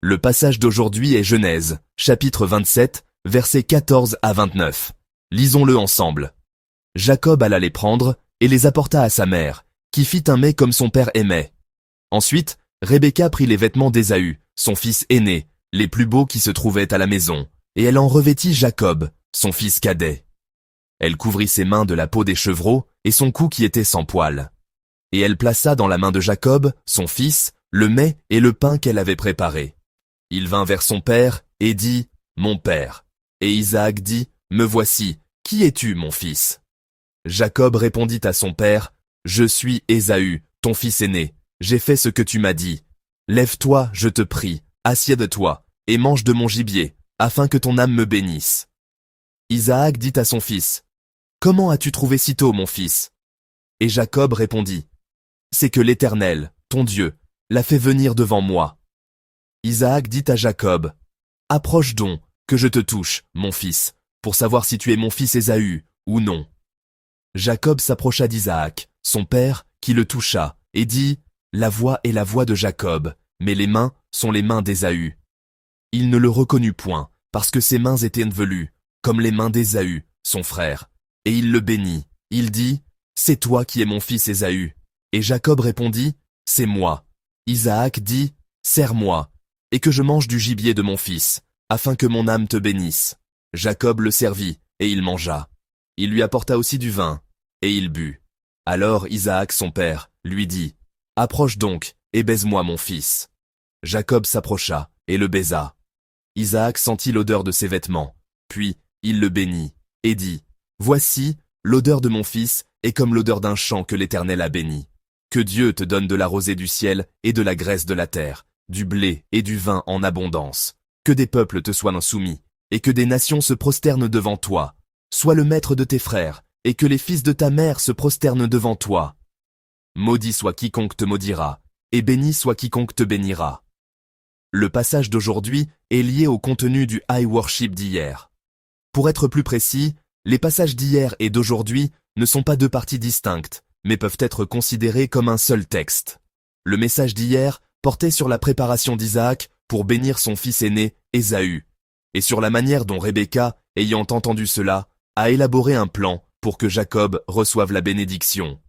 Le passage d'aujourd'hui est Genèse, chapitre 27, versets 14 à 29. Lisons-le ensemble. Jacob alla les prendre et les apporta à sa mère, qui fit un mets comme son père aimait. Ensuite, Rebecca prit les vêtements d'Ésaü, son fils aîné, les plus beaux qui se trouvaient à la maison, et elle en revêtit Jacob, son fils cadet. Elle couvrit ses mains de la peau des chevreaux et son cou qui était sans poils. Et elle plaça dans la main de Jacob, son fils, le mets et le pain qu'elle avait préparé. Il vint vers son père et dit, « Mon père ». Et Isaac dit, « Me voici, qui es-tu, mon fils ?» Jacob répondit à son père, « Je suis Ésaü, ton fils aîné. J'ai fait ce que tu m'as dit. Lève-toi, je te prie, assieds-toi, et mange de mon gibier, afin que ton âme me bénisse. » Isaac dit à son fils, « Comment as-tu trouvé si tôt, mon fils ?» Et Jacob répondit, « C'est que l'Éternel, ton Dieu, l'a fait venir devant moi. » Isaac dit à Jacob, « Approche donc, que je te touche, mon fils, pour savoir si tu es mon fils Ésaü ou non. » Jacob s'approcha d'Isaac, son père, qui le toucha, et dit, « La voix est la voix de Jacob, mais les mains sont les mains d'Ésaü. » Il ne le reconnut point, parce que ses mains étaient velues, comme les mains d'Ésaü, son frère. Et il le bénit. Il dit, « C'est toi qui es mon fils Ésaü. » Et Jacob répondit, « C'est moi. » Isaac dit, « Sers-moi, et que je mange du gibier de mon fils, afin que mon âme te bénisse. » Jacob le servit, et il mangea. Il lui apporta aussi du vin, et il but. Alors Isaac son père lui dit, « Approche donc, et baise-moi mon fils. » Jacob s'approcha, et le baisa. Isaac sentit l'odeur de ses vêtements, puis il le bénit, et dit, « Voici, l'odeur de mon fils est comme l'odeur d'un champ que l'Éternel a béni. Que Dieu te donne de la rosée du ciel et de la graisse de la terre, du blé et du vin en abondance. Que des peuples te soient soumis, et que des nations se prosternent devant toi. Sois le maître de tes frères, et que les fils de ta mère se prosternent devant toi. Maudit soit quiconque te maudira, et béni soit quiconque te bénira. » Le passage d'aujourd'hui est lié au contenu du High Worship d'hier. Pour être plus précis, les passages d'hier et d'aujourd'hui ne sont pas deux parties distinctes, mais peuvent être considérés comme un seul texte. Le message d'hier portait sur la préparation d'Isaac pour bénir son fils aîné, Ésaü, et sur la manière dont Rebecca, ayant entendu cela, a élaboré un plan pour que Jacob reçoive la bénédiction.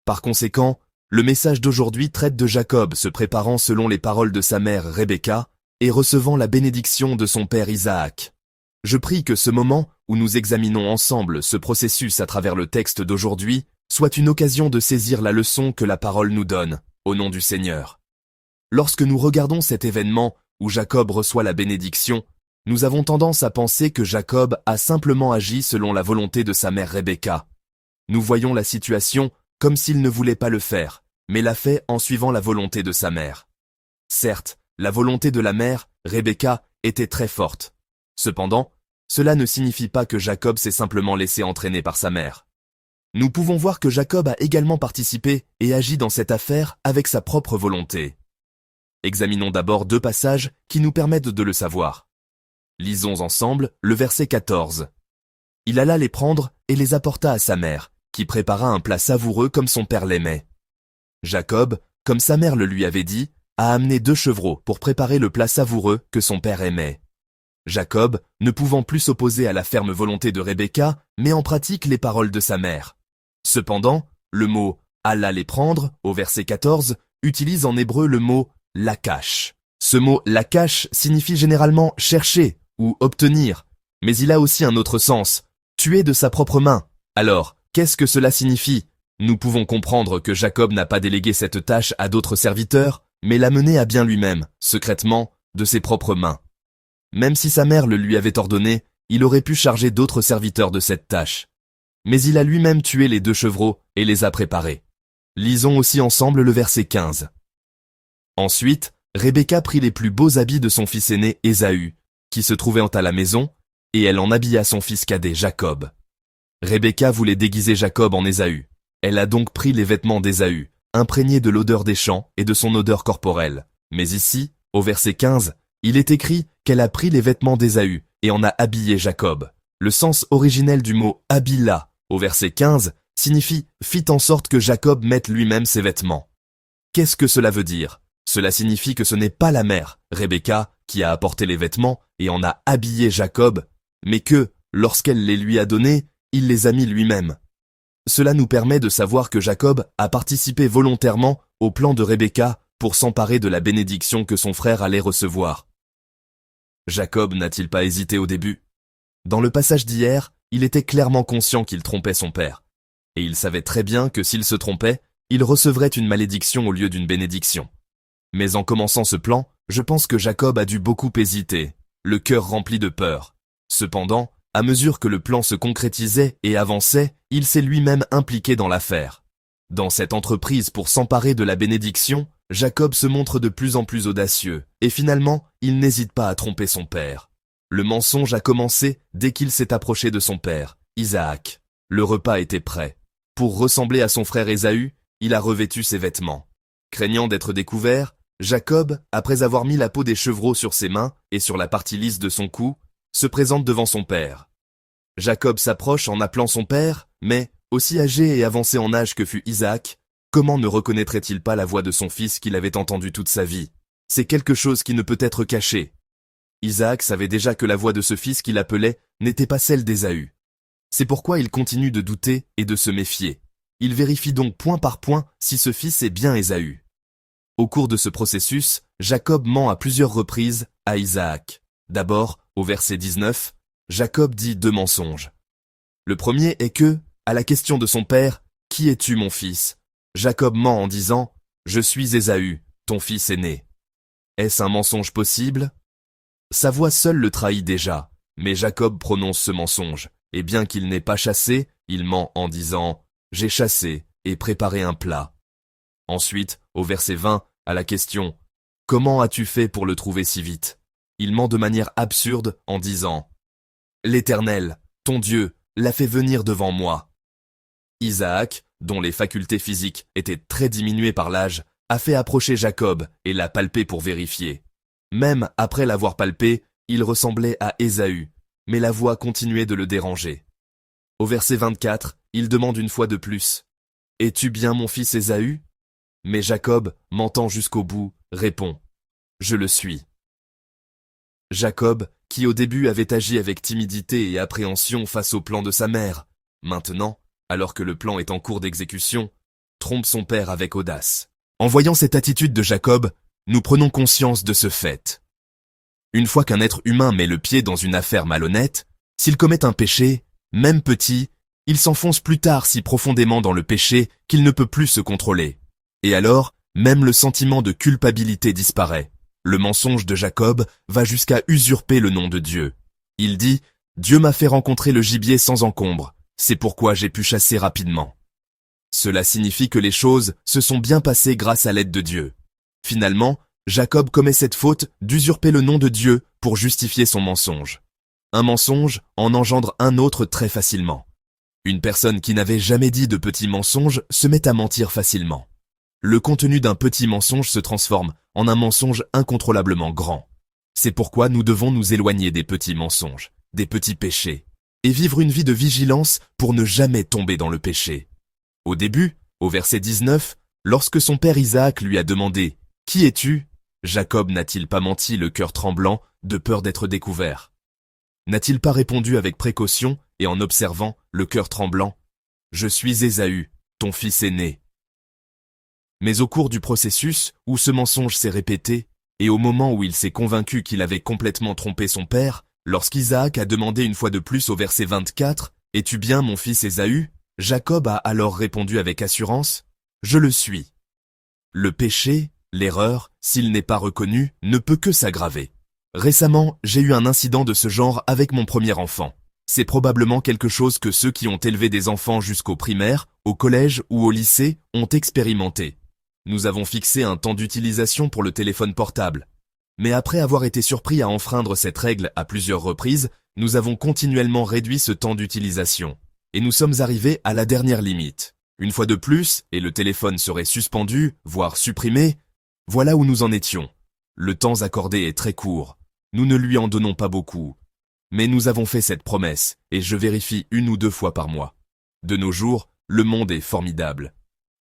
Par conséquent, le message d'aujourd'hui traite de Jacob se préparant selon les paroles de sa mère Rebecca et recevant la bénédiction de son père Isaac. Je prie que ce moment où nous examinons ensemble ce processus à travers le texte d'aujourd'hui soit une occasion de saisir la leçon que la parole nous donne, au nom du Seigneur. Lorsque nous regardons cet événement où Jacob reçoit la bénédiction, nous avons tendance à penser que Jacob a simplement agi selon la volonté de sa mère Rebecca. Nous voyons la situation comme s'il ne voulait pas le faire, mais l'a fait en suivant la volonté de sa mère. Certes, la volonté de la mère, Rebecca, était très forte. Cependant, cela ne signifie pas que Jacob s'est simplement laissé entraîner par sa mère. Nous pouvons voir que Jacob a également participé et agi dans cette affaire avec sa propre volonté. Examinons d'abord deux passages qui nous permettent de le savoir. Lisons ensemble le verset 14. Il alla les prendre et les apporta à sa mère, qui prépara un plat savoureux comme son père l'aimait. Jacob, comme sa mère le lui avait dit, a amené 2 chevreaux pour préparer le plat savoureux que son père aimait. Jacob, ne pouvant plus s'opposer à la ferme volonté de Rebecca, met en pratique les paroles de sa mère. Cependant, le mot « alla les prendre » au verset 14 utilise en hébreu le mot « lakash ». Ce mot « lakash » signifie généralement « chercher » ou « obtenir », mais il a aussi un autre sens, « tuer de sa propre main ». Alors, qu'est-ce que cela signifie? Nous pouvons comprendre que Jacob n'a pas délégué cette tâche à d'autres serviteurs, mais l'a menée à bien lui-même, secrètement, de ses propres mains. Même si sa mère le lui avait ordonné, il aurait pu charger d'autres serviteurs de cette tâche. Mais il a lui-même tué les 2 chevreaux et les a préparés. Lisons aussi ensemble le verset 15. Ensuite, Rebecca prit les plus beaux habits de son fils aîné Ésaü, qui se trouvait à la maison, et elle en habilla son fils cadet Jacob. Rebecca voulait déguiser Jacob en Ésaü. Elle a donc pris les vêtements d'Ésaü, imprégnés de l'odeur des champs et de son odeur corporelle. Mais ici, au verset 15, il est écrit qu'elle a pris les vêtements d'Ésaü et en a habillé Jacob. Le sens originel du mot « habilla » au verset 15 signifie « fit en sorte que Jacob mette lui-même ses vêtements ». Qu'est-ce que cela veut dire? Cela signifie que ce n'est pas la mère, Rebecca, qui a apporté les vêtements et en a habillé Jacob, mais que, lorsqu'elle les lui a donnés, il les a mis lui-même. Cela nous permet de savoir que Jacob a participé volontairement au plan de Rebecca pour s'emparer de la bénédiction que son frère allait recevoir. Jacob n'a-t-il pas hésité au début? Dans le passage d'hier, il était clairement conscient qu'il trompait son père. Et il savait très bien que s'il se trompait, il recevrait une malédiction au lieu d'une bénédiction. Mais en commençant ce plan, je pense que Jacob a dû beaucoup hésiter, le cœur rempli de peur. Cependant, à mesure que le plan se concrétisait et avançait, il s'est lui-même impliqué dans l'affaire. Dans cette entreprise pour s'emparer de la bénédiction, Jacob se montre de plus en plus audacieux, et finalement, il n'hésite pas à tromper son père. Le mensonge a commencé dès qu'il s'est approché de son père, Isaac. Le repas était prêt. Pour ressembler à son frère Ésaü, il a revêtu ses vêtements. Craignant d'être découvert, Jacob, après avoir mis la peau des chevreaux sur ses mains et sur la partie lisse de son cou, se présente devant son père. Jacob s'approche en appelant son père, mais, aussi âgé et avancé en âge que fut Isaac, comment ne reconnaîtrait-il pas la voix de son fils qu'il avait entendu toute sa vie? C'est quelque chose qui ne peut être caché. Isaac savait déjà que la voix de ce fils qu'il appelait n'était pas celle d'Ésaü. C'est pourquoi il continue de douter et de se méfier. Il vérifie donc point par point si ce fils est bien Ésaü. Au cours de ce processus, Jacob ment à plusieurs reprises à Isaac. D'abord, au verset 19, Jacob dit 2 mensonges. Le premier est que, à la question de son père, « Qui es-tu mon fils ?» Jacob ment en disant « Je suis Ésaü, ton fils aîné ». Est-ce un mensonge possible? Sa voix seule le trahit déjà, mais Jacob prononce ce mensonge, et bien qu'il n'ait pas chassé, il ment en disant « J'ai chassé et préparé un plat ». Ensuite, au verset 20, à la question « Comment as-tu fait pour le trouver si vite ?» Il ment de manière absurde en disant « L'Éternel, ton Dieu, l'a fait venir devant moi ». Isaac, dont les facultés physiques étaient très diminuées par l'âge, a fait approcher Jacob et l'a palpé pour vérifier. Même après l'avoir palpé, il ressemblait à Ésaü, mais la voix continuait de le déranger. Au verset 24, il demande une fois de plus « Es-tu bien mon fils Ésaü ?» Mais Jacob, mentant jusqu'au bout, répond « Je le suis ». Jacob, qui au début avait agi avec timidité et appréhension face au plan de sa mère, maintenant, alors que le plan est en cours d'exécution, trompe son père avec audace. En voyant cette attitude de Jacob, nous prenons conscience de ce fait. Une fois qu'un être humain met le pied dans une affaire malhonnête, s'il commet un péché, même petit, il s'enfonce plus tard si profondément dans le péché qu'il ne peut plus se contrôler. Et alors, même le sentiment de culpabilité disparaît. Le mensonge de Jacob va jusqu'à usurper le nom de Dieu. Il dit « Dieu m'a fait rencontrer le gibier sans encombre, c'est pourquoi j'ai pu chasser rapidement ». Cela signifie que les choses se sont bien passées grâce à l'aide de Dieu. Finalement, Jacob commet cette faute d'usurper le nom de Dieu pour justifier son mensonge. Un mensonge en engendre un autre très facilement. Une personne qui n'avait jamais dit de petits mensonges se met à mentir facilement. Le contenu d'un petit mensonge se transforme en un mensonge incontrôlablement grand. C'est pourquoi nous devons nous éloigner des petits mensonges, des petits péchés, et vivre une vie de vigilance pour ne jamais tomber dans le péché. Au début, au verset 19, lorsque son père Isaac lui a demandé « Qui es-tu » Jacob n'a-t-il pas menti le cœur tremblant de peur d'être découvert? N'a-t-il pas répondu avec précaution et en observant le cœur tremblant « Je suis Ésaü, ton fils aîné ». Mais au cours du processus où ce mensonge s'est répété, et au moment où il s'est convaincu qu'il avait complètement trompé son père, lorsqu'Isaac a demandé une fois de plus au verset 24 « Es-tu bien mon fils Ésaü ?» Jacob a alors répondu avec assurance « Je le suis ». Le péché, l'erreur, s'il n'est pas reconnu, ne peut que s'aggraver. Récemment, j'ai eu un incident de ce genre avec mon premier enfant. C'est probablement quelque chose que ceux qui ont élevé des enfants jusqu'au primaire, au collège ou au lycée ont expérimenté. Nous avons fixé un temps d'utilisation pour le téléphone portable. Mais après avoir été surpris à enfreindre cette règle à plusieurs reprises, nous avons continuellement réduit ce temps d'utilisation. Et nous sommes arrivés à la dernière limite. Une fois de plus, et le téléphone serait suspendu, voire supprimé, voilà où nous en étions. Le temps accordé est très court. Nous ne lui en donnons pas beaucoup. Mais nous avons fait cette promesse, et je vérifie 1 ou 2 fois par mois. De nos jours, le monde est formidable.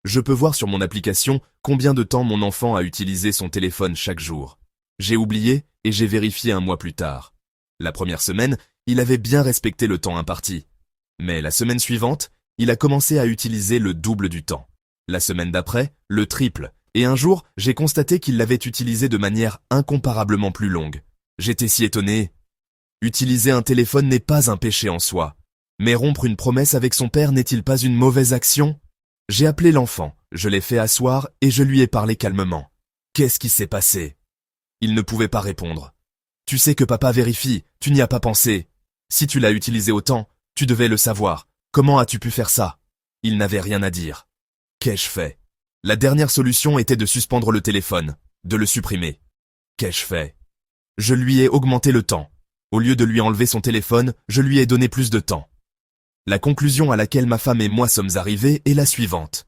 Je peux voir sur mon application combien de temps mon enfant a utilisé son téléphone chaque jour. J'ai oublié et j'ai vérifié un mois plus tard. La première semaine, il avait bien respecté le temps imparti. Mais la semaine suivante, il a commencé à utiliser le double du temps. La semaine d'après, le triple. Et un jour, j'ai constaté qu'il l'avait utilisé de manière incomparablement plus longue. J'étais si étonné. Utiliser un téléphone n'est pas un péché en soi. Mais rompre une promesse avec son père n'est-il pas une mauvaise action? J'ai appelé l'enfant, je l'ai fait asseoir et je lui ai parlé calmement. Qu'est-ce qui s'est passé? Il ne pouvait pas répondre. Tu sais que papa vérifie, tu n'y as pas pensé. Si tu l'as utilisé autant, tu devais le savoir. Comment as-tu pu faire ça? Il n'avait rien à dire. Qu'ai-je fait? La dernière solution était de suspendre le téléphone, de le supprimer. Qu'ai-je fait? Je lui ai augmenté le temps. Au lieu de lui enlever son téléphone, je lui ai donné plus de temps. La conclusion à laquelle ma femme et moi sommes arrivés est la suivante.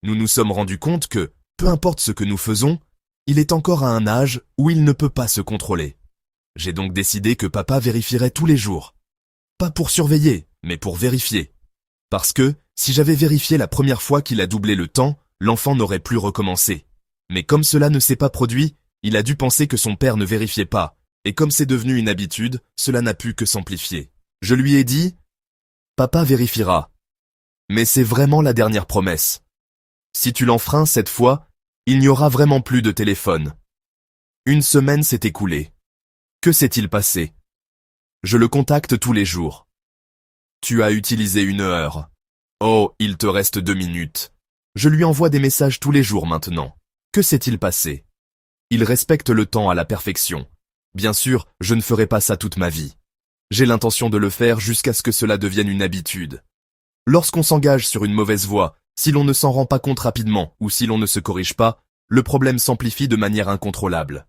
Nous nous sommes rendus compte que, peu importe ce que nous faisons, il est encore à un âge où il ne peut pas se contrôler. J'ai donc décidé que papa vérifierait tous les jours. Pas pour surveiller, mais pour vérifier. Parce que, si j'avais vérifié la première fois qu'il a doublé le temps, l'enfant n'aurait plus recommencé. Mais comme cela ne s'est pas produit, il a dû penser que son père ne vérifiait pas, et comme c'est devenu une habitude, cela n'a pu que s'amplifier. Je lui ai dit, « Papa vérifiera. Mais c'est vraiment la dernière promesse. Si tu l'enfreins cette fois, il n'y aura vraiment plus de téléphone. » Une semaine s'est écoulée. Que s'est-il passé? Je le contacte tous les jours. Tu as utilisé 1 heure. Oh, il te reste 2 minutes. Je lui envoie des messages tous les jours maintenant. Que s'est-il passé? Il respecte le temps à la perfection. Bien sûr, je ne ferai pas ça toute ma vie. J'ai l'intention de le faire jusqu'à ce que cela devienne une habitude. Lorsqu'on s'engage sur une mauvaise voie, si l'on ne s'en rend pas compte rapidement ou si l'on ne se corrige pas, le problème s'amplifie de manière incontrôlable.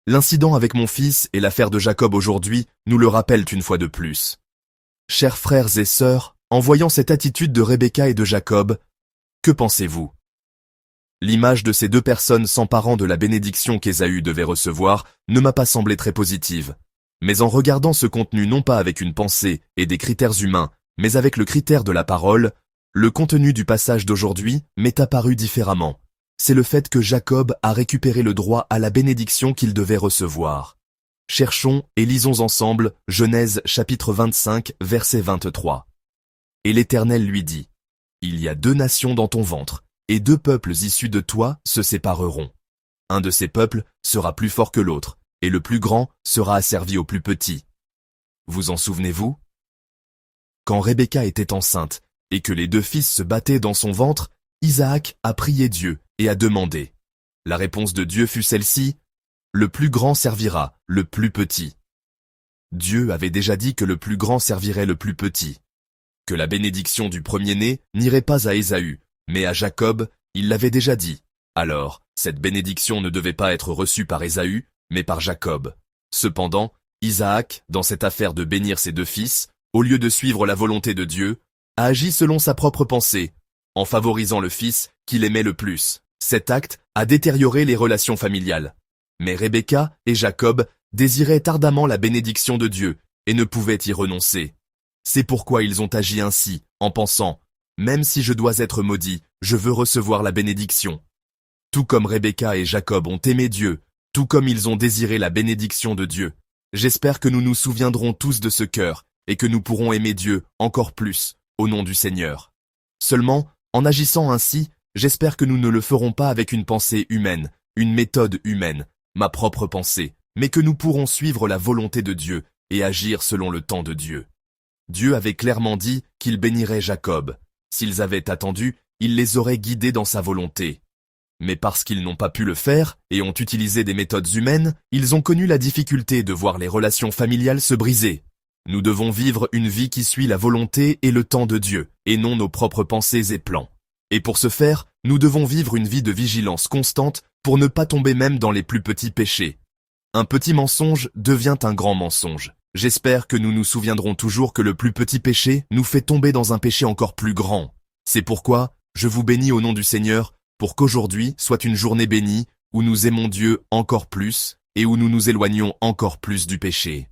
L'incident avec mon fils et l'affaire de Jacob aujourd'hui nous le rappellent une fois de plus. Chers frères et sœurs, en voyant cette attitude de Rebecca et de Jacob, que pensez-vous? L'image de ces 2 personnes s'emparant de la bénédiction qu'Ésaü devait recevoir ne m'a pas semblé très positive. Mais en regardant ce contenu non pas avec une pensée et des critères humains, mais avec le critère de la parole, le contenu du passage d'aujourd'hui m'est apparu différemment. C'est le fait que Jacob a récupéré le droit à la bénédiction qu'il devait recevoir. Cherchons et lisons ensemble Genèse chapitre 25, verset 23. Et l'Éternel lui dit, « Il y a 2 nations dans ton ventre, et 2 peuples issus de toi se sépareront. Un de ces peuples sera plus fort que l'autre, et le plus grand sera asservi au plus petit. » Vous en souvenez-vous? Quand Rebecca était enceinte, et que les 2 fils se battaient dans son ventre, Isaac a prié Dieu et a demandé. La réponse de Dieu fut celle-ci, « Le plus grand servira le plus petit. » Dieu avait déjà dit que le plus grand servirait le plus petit. Que la bénédiction du premier-né n'irait pas à Ésaü, mais à Jacob, il l'avait déjà dit. Alors, cette bénédiction ne devait pas être reçue par Ésaü, mais par Jacob. Cependant, Isaac, dans cette affaire de bénir ses 2 fils, au lieu de suivre la volonté de Dieu, a agi selon sa propre pensée, en favorisant le fils qu'il aimait le plus. Cet acte a détérioré les relations familiales. Mais Rebecca et Jacob désiraient ardemment la bénédiction de Dieu et ne pouvaient y renoncer. C'est pourquoi ils ont agi ainsi, en pensant « Même si je dois être maudit, je veux recevoir la bénédiction. » Tout comme Rebecca et Jacob ont aimé Dieu, tout comme ils ont désiré la bénédiction de Dieu. J'espère que nous nous souviendrons tous de ce cœur et que nous pourrons aimer Dieu encore plus, au nom du Seigneur. Seulement, en agissant ainsi, j'espère que nous ne le ferons pas avec une pensée humaine, une méthode humaine, ma propre pensée, mais que nous pourrons suivre la volonté de Dieu et agir selon le temps de Dieu. Dieu avait clairement dit qu'il bénirait Jacob. S'ils avaient attendu, il les aurait guidés dans sa volonté. Mais parce qu'ils n'ont pas pu le faire et ont utilisé des méthodes humaines, ils ont connu la difficulté de voir les relations familiales se briser. Nous devons vivre une vie qui suit la volonté et le temps de Dieu, et non nos propres pensées et plans. Et pour ce faire, nous devons vivre une vie de vigilance constante pour ne pas tomber même dans les plus petits péchés. Un petit mensonge devient un grand mensonge. J'espère que nous nous souviendrons toujours que le plus petit péché nous fait tomber dans un péché encore plus grand. C'est pourquoi, je vous bénis au nom du Seigneur, pour qu'aujourd'hui soit une journée bénie, où nous aimons Dieu encore plus, et où nous nous éloignons encore plus du péché.